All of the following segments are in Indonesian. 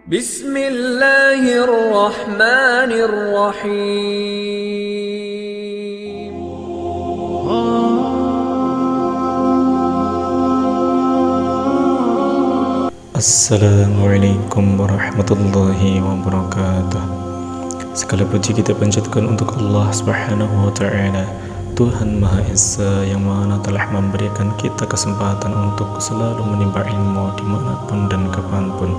Bismillahirrahmanirrahim. Assalamualaikum warahmatullahi wabarakatuh. Segala puji kita panjatkan untuk Allah Subhanahu wa Ta'ala, Tuhan Maha Esa yang mana telah memberikan kita kesempatan untuk selalu menimba ilmu dimanapun dan kapanpun,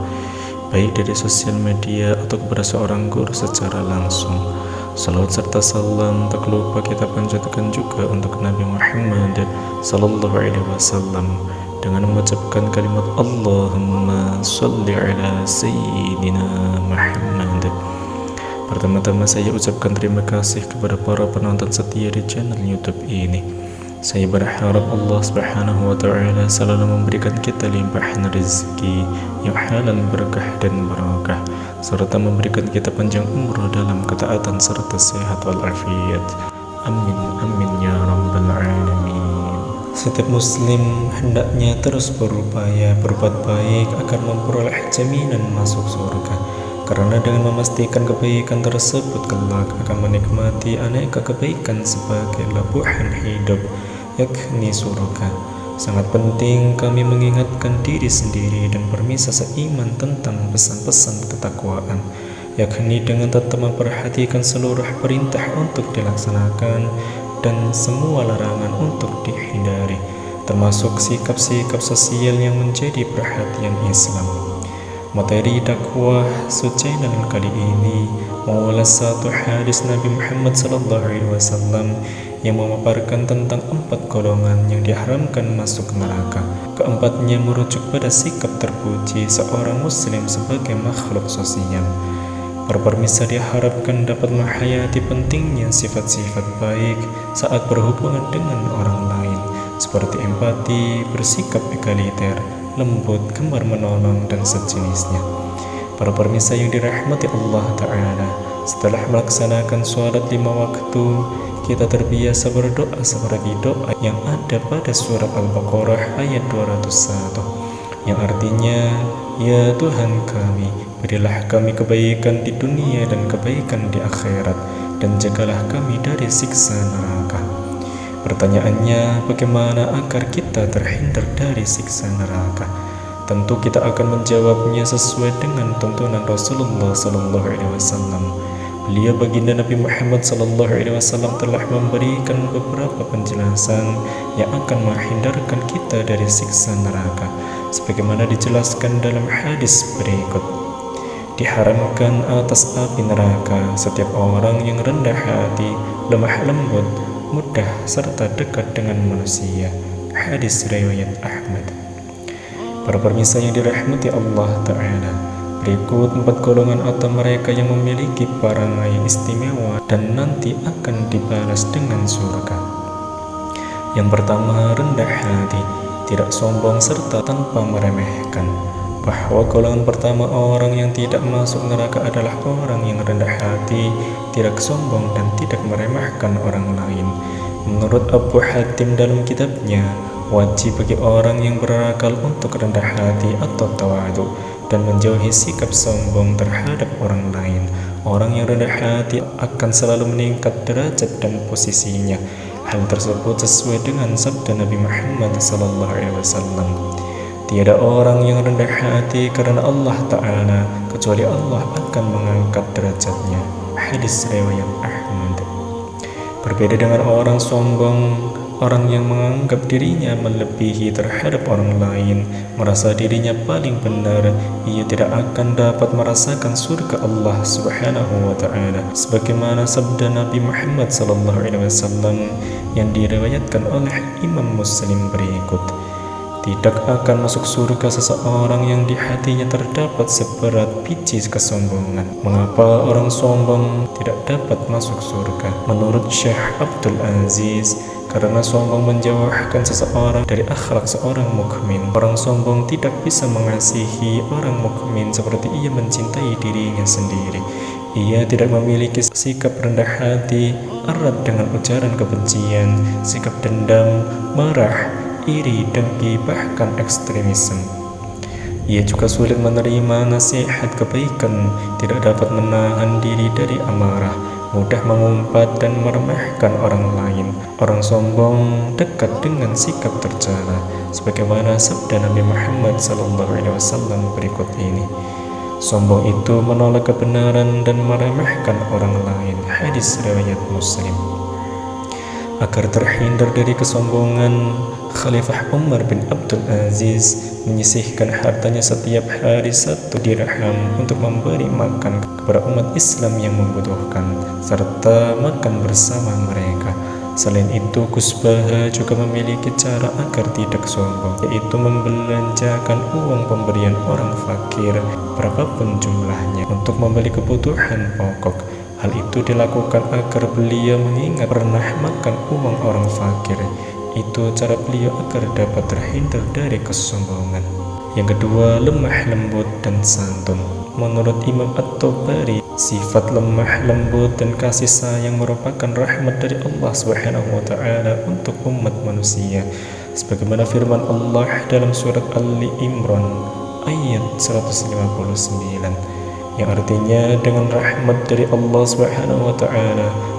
baik dari sosial media atau kepada seorang guru secara langsung. Salawat serta salam tak lupa kita panjatkan juga untuk Nabi Muhammad sallallahu alaihi wasallam dengan mengucapkan kalimat Allahumma sholli ala sayyidina Muhammad. Pertama-tama saya ucapkan terima kasih kepada para penonton setia di channel YouTube ini. Saya berharap Allah Subhanahu wa Ta'ala selalu memberikan kita limpahan rezeki yang halal, berkah dan barakah, serta memberikan kita panjang umur dalam ketaatan serta sehat walafiat. Amin amin ya rabbal alamin. Setiap muslim hendaknya terus berupaya berbuat baik agar memperoleh jaminan masuk surga, karena dengan memastikan kebaikan tersebut kelak akan menikmati aneka kebaikan sebagai labuhan hidup, yakni surga. Sangat penting kami mengingatkan diri sendiri dan permisa seiman tentang pesan-pesan ketakwaan, yakni dengan tetap memperhatikan seluruh perintah untuk dilaksanakan dan semua larangan untuk dihindari, termasuk sikap-sikap sosial yang menjadi perhatian Islam. Materi dakwah channel kali ini mengulas satu hadis Nabi Muhammad SAW yang memaparkan tentang 4 golongan yang diharamkan masuk neraka. Keempatnya merujuk pada sikap terpuji seorang muslim sebagai makhluk sosial. Para pemirsa diharapkan dapat menghayati pentingnya sifat-sifat baik saat berhubungan dengan orang lain, seperti empati, bersikap egaliter, lembut, gemar menolong, dan sejenisnya. Para pemirsa yang dirahmati Allah Ta'ala, setelah melaksanakan sholat 5 waktu, kita terbiasa berdoa seperti doa yang ada pada surat Al-Baqarah ayat 201, yang artinya, ya Tuhan kami, berilah kami kebaikan di dunia dan kebaikan di akhirat, dan jagalah kami dari siksa neraka. Pertanyaannya, bagaimana agar kita terhindar dari siksa neraka? Tentu kita akan menjawabnya sesuai dengan tuntunan Rasulullah SAW. Beliau baginda Nabi Muhammad SAW telah memberikan beberapa penjelasan yang akan menghindarkan kita dari siksa neraka, sebagaimana dijelaskan dalam hadis berikut. Diharamkan atas api neraka setiap orang yang rendah hati, lemah lembut, mudah serta dekat dengan manusia. Hadis riwayat Ahmad. Para pemirsa yang dirahmati Allah Ta'ala, berikut 4 golongan atau mereka yang memiliki perangai istimewa dan nanti akan dibalas dengan surga. Yang pertama, rendah hati, tidak sombong serta tanpa meremehkan. Bahwa golongan pertama orang yang tidak masuk neraka adalah orang yang rendah hati, tidak sombong dan tidak meremehkan orang lain. Menurut Abu Hatim dalam kitabnya, wajib bagi orang yang berakal untuk rendah hati atau tawadu dan menjauhi sikap sombong terhadap orang lain. Orang yang rendah hati akan selalu meningkat derajat dan posisinya. Hal tersebut sesuai dengan sabda Nabi Muhammad SAW. Tiada orang yang rendah hati karena Allah Ta'ala, kecuali Allah akan mengangkat derajatnya. Hadis riwayat Ahmad. Berbeda dengan orang sombong, orang yang menganggap dirinya melebihi terhadap orang lain, merasa dirinya paling benar, ia tidak akan dapat merasakan surga Allah Subhanahu wa Ta'ala, sebagaimana sabda Nabi Muhammad SAW yang diriwayatkan oleh Imam Muslim berikut. Tidak akan masuk surga seseorang yang di hatinya terdapat seberat biji kesombongan. Mengapa orang sombong tidak dapat masuk surga? Menurut Syekh Abdul Aziz, karena sombong menjauhkan seseorang dari akhlak seorang mukmin. Orang sombong tidak bisa mengasihi orang mukmin seperti ia mencintai dirinya sendiri. Ia tidak memiliki sikap rendah hati, erat dengan ujaran kebencian, sikap dendam, marah, iri, dengki, bahkan ekstremisme. Ia juga sulit menerima nasihat kebaikan, tidak dapat menahan diri dari amarah, mudah mengumpat dan meremehkan orang lain. Orang sombong dekat dengan sikap tercela, sebagaimana sabda Nabi Muhammad SAW berikut ini. Sombong itu menolak kebenaran dan meremehkan orang lain. Hadis riwayat Muslim. Agar terhindar dari kesombongan, Khalifah Umar bin Abdul Aziz menyisihkan hartanya setiap hari 1 dirham untuk memberi makan kepada umat Islam yang membutuhkan, serta makan bersama mereka. Selain itu, Gus Baha juga memiliki cara agar tidak sombong, yaitu membelanjakan uang pemberian orang fakir, berapapun jumlahnya, untuk membeli kebutuhan pokok. Hal itu dilakukan agar beliau mengingat pernah makan uang orang fakir. Itu cara beliau agar dapat terhindar dari kesombongan. Yang kedua, lemah lembut dan santun. Menurut Imam At-Tabari, sifat lemah lembut dan kasih sayang merupakan rahmat dari Allah SWT untuk umat manusia. Sebagaimana firman Allah dalam surat Ali Imran ayat 159, yang artinya dengan rahmat dari Allah SWT,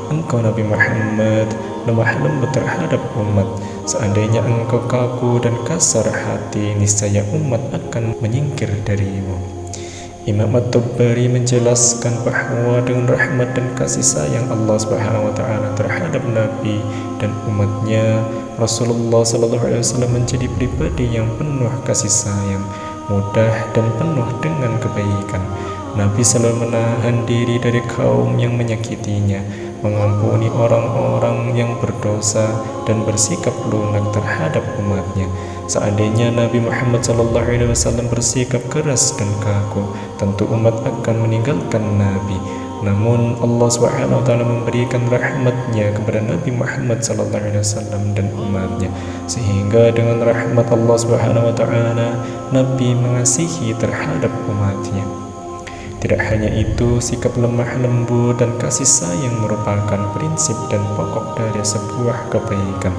engkau Nabi Muhammad lemah lembut terhadap umat. Seandainya engkau kaku dan kasar hati, niscaya umat akan menyingkir darimu. Imam At-Tabari menjelaskan bahwa dengan rahmat dan kasih sayang Allah SWT terhadap Nabi dan umatnya, Rasulullah SAW menjadi pribadi yang penuh kasih sayang, mudah dan penuh dengan kebaikan. Nabi selalu menahan diri dari kaum yang menyakitinya, mengampuni orang-orang yang berdosa, dan bersikap lunak terhadap umatnya. Seandainya Nabi Muhammad SAW bersikap keras dan kaku, tentu umat akan meninggalkan Nabi. Namun Allah SWT memberikan rahmatnya kepada Nabi Muhammad SAW dan umatnya, sehingga dengan rahmat Allah SWT Nabi mengasihi terhadap umatnya. Tidak hanya itu, sikap lemah lembut dan kasih sayang merupakan prinsip dan pokok dari sebuah kebaikan.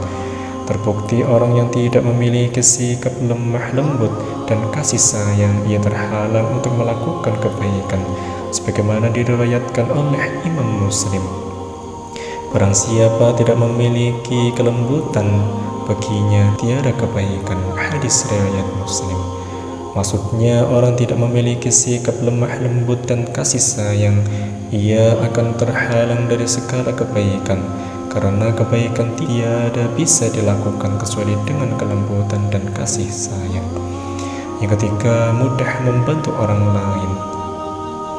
Terbukti orang yang tidak memiliki sikap lemah lembut dan kasih sayang, ia terhalang untuk melakukan kebaikan, sebagaimana diriwayatkan oleh Imam Muslim. Barang siapa tidak memiliki kelembutan, baginya tiada kebaikan. Hadis riwayat Muslim. Maksudnya, orang tidak memiliki sikap lemah lembut dan kasih sayang, ia akan terhalang dari segala kebaikan, karena kebaikan tiada bisa dilakukan kecuali dengan kelembutan dan kasih sayang. Yang ketiga, mudah membantu orang lain.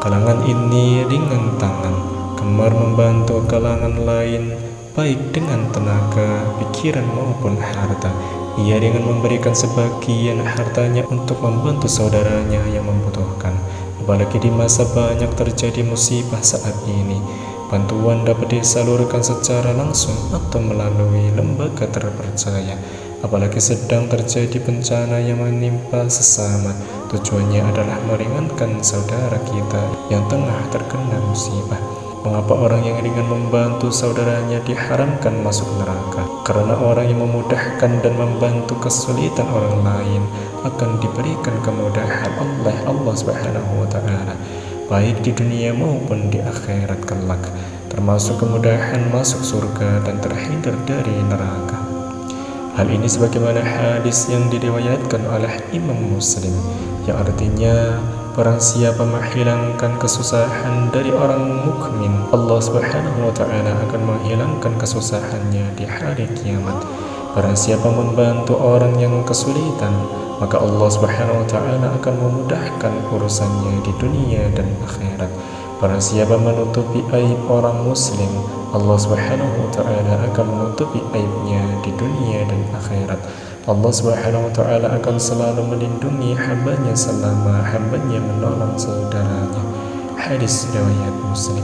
Kalangan ini ringan tangan, gemar membantu kalangan lain, baik dengan tenaga, pikiran maupun harta. Ia dengan memberikan sebagian hartanya untuk membantu saudaranya yang membutuhkan. Apalagi di masa banyak terjadi musibah saat ini, bantuan dapat disalurkan secara langsung atau melalui lembaga terpercaya. Apalagi sedang terjadi bencana yang menimpa sesama, tujuannya adalah meringankan saudara kita yang tengah terkena musibah. Mengapa orang yang ringin membantu saudaranya diharamkan masuk neraka? Karena orang yang memudahkan dan membantu kesulitan orang lain akan diberikan kemudahan oleh Allah SWT, baik di dunia maupun di akhirat kelak, termasuk kemudahan masuk surga dan terhindar dari neraka. Hal ini sebagaimana hadis yang diriwayatkan oleh Imam Muslim, yang artinya, barang siapa menghilangkan kesusahan dari orang mukmin, Allah SWT akan menghilangkan kesusahannya di hari kiamat. Barang siapa membantu orang yang kesulitan, maka Allah SWT akan memudahkan urusannya di dunia dan akhirat. Barang siapa menutupi aib orang muslim, Allah SWT akan menutupi aibnya di dunia dan akhirat. Allah SWT akan selalu melindungi hambanya selama hambanya menolong saudaranya. Hadis riwayat Muslim.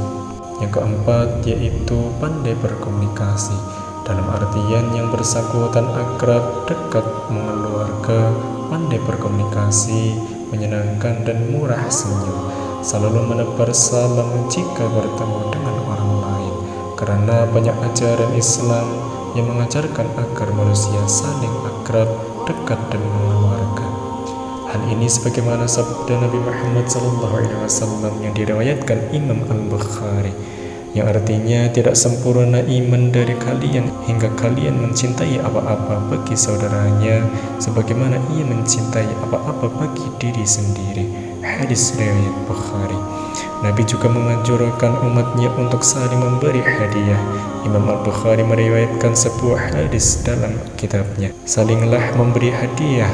Yang keempat, yaitu pandai berkomunikasi, dalam artian yang bersangkutan akrab, dekat, mengeluarga, pandai berkomunikasi, menyenangkan dan murah senyum, selalu menebar salam jika bertemu dengan orang lain, karena banyak ajaran Islam yang mengajarkan agar manusia saling akrab, dekat dan mengeluarga. Hal ini sebagaimana sabda Nabi Muhammad SAW yang diriwayatkan Imam Al-Bukhari, yang artinya tidak sempurna iman dari kalian hingga kalian mencintai apa-apa bagi saudaranya sebagaimana ia mencintai apa-apa bagi diri sendiri. Hadis riwayat Bukhari. Nabi juga menganjurkan umatnya untuk saling memberi hadiah. Imam Al-Bukhari meriwayatkan sebuah hadis dalam kitabnya, "Salinglah memberi hadiah,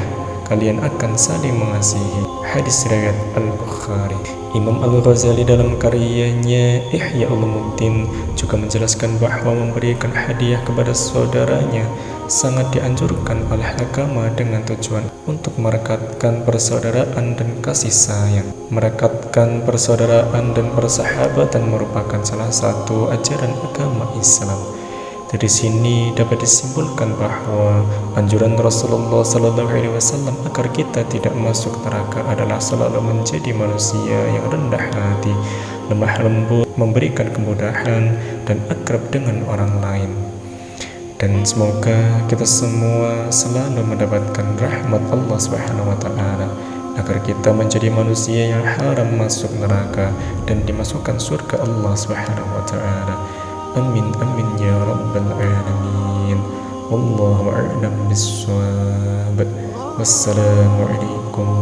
kalian akan saling mengasihi." Hadis riwayat Al-Bukhari. Imam Al-Ghazali dalam karyanya Ihya Ulumuddin juga menjelaskan bahwa memberikan hadiah kepada saudaranya sangat dianjurkan oleh agama dengan tujuan untuk merekatkan persaudaraan dan kasih sayang. Merekatkan persaudaraan dan persahabatan merupakan salah satu ajaran agama Islam. Dari sini dapat disimpulkan bahwa anjuran Rasulullah SAW agar kita tidak masuk neraka adalah selalu menjadi manusia yang rendah hati, lemah lembut, memberikan kemudahan, dan akrab dengan orang lain. Dan semoga kita semua selalu mendapatkan rahmat Allah SWT agar kita menjadi manusia yang haram masuk neraka dan dimasukkan surga Allah SWT. Amin amin ya rabbal alamin. Wallahu a'lam bissawab. Wassalamualaikum